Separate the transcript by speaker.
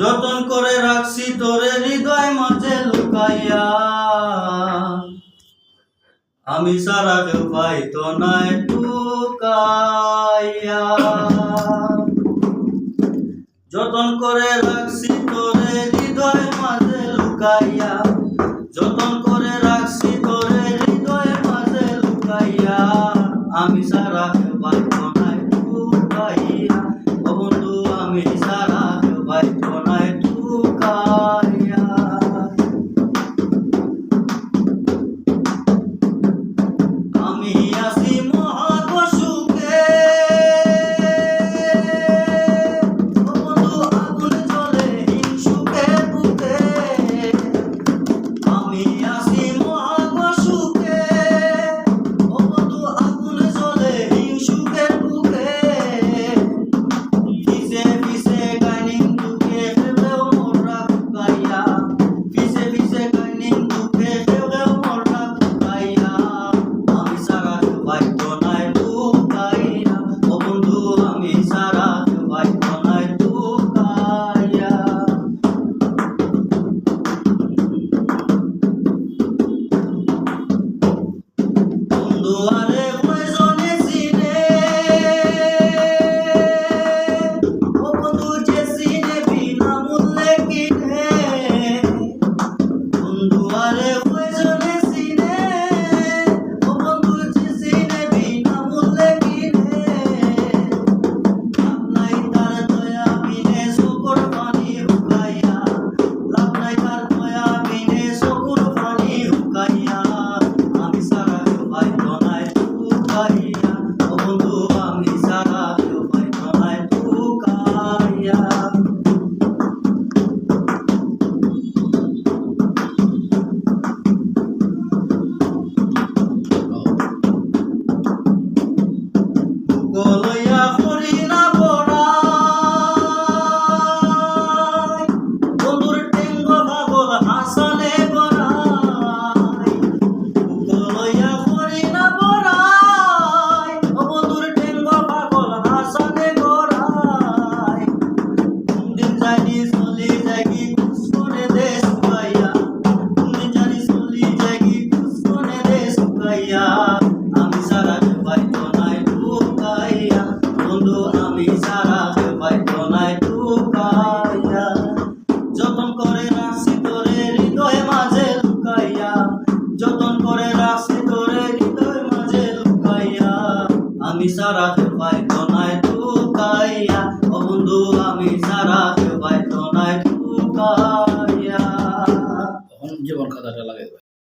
Speaker 1: যতন করে রাখছি তোরে হৃদয় মাঝে লুকাইয়া, আমি সারা কেউ পাইতো না টুকাইয়া। যতন করে রাখছি তোরে হৃদয় মাঝে লুকাইয়া, যতন করে রাখছি তোরে হৃদয় মাঝে লুকাইয়া, আমি সারা কেউ পাইতো না টুকাইয়া। ও বন্ধু আমি সারা কেউ পাইতো না টুকাইয়া। আমি আছি মহাকসুখে, ও বন্ধু আগুন জ্বলে হিংসুকে বুকে। আমি আছি মহাকসুখে, ও বন্ধু আগুন জ্বলে হিংসুকে বুকে। পিছে পিছে গাইনিং দুঃখে ফেলেও মোরা ফুকাইয়া, পিছে পিছে গাইনিং দুঃখে ফেলেও মোরা ফুকাইয়া। আমি সারা কেউ পাইতো না টুকাইয়া, ও বন্ধু আমি সারা কেউ পাইতো না টুকাইয়া। বন্ধু আরে কয়জনে চিনে, ও বন্ধু যে চিনে বিনামূল্যে কিনে। বন্ধু আরে কয়জনে চিনে, ও বন্ধু যে চিনে বিনামূল্যে কিনে। লাভ নাই তার দয়া বিনে চকুর পানি হুকাইয়া, লাভ নাই তার দয়া বিনে চকুর পানি হুকাইয়া। আমি সারা কেউ পাইতো না টুকাইয়া, ও বন্ধু আমি সারা কেউ পাইতো না টুকাইয়া। গলইয়া করি না বড়াই, বন্ধুর টেঙ্গ পাগল হাসানে গড়াই। গলইয়া করি না বড়াই, ও বন্ধুর টেঙ্গ পাগল হাসানে গড়াই। কোনদিন জানি চলি যাগি খুশ করে দে শুকাইয়া, কোনদিন জানি চলি যাগি খুশ করে দে শুকাইয়া। আমি সারা কেউ পাইতো না টুকাইয়া, বন্ধু আমি সারা কেউ পাইতো না টুকাইয়া। যতন করে রাখছি তোরে হৃদয় মাঝে লুকাইয়া, যতন করে রাখছি তোরে হৃদয় মাঝে লুকাইয়া। আমি সারা কেউ পাইতো না টুকাইয়া, ও বন্ধু আমি সারা কেউ পাইতো না টুকাইয়া।
Speaker 2: তখন জীবন খাতাটা লাগাই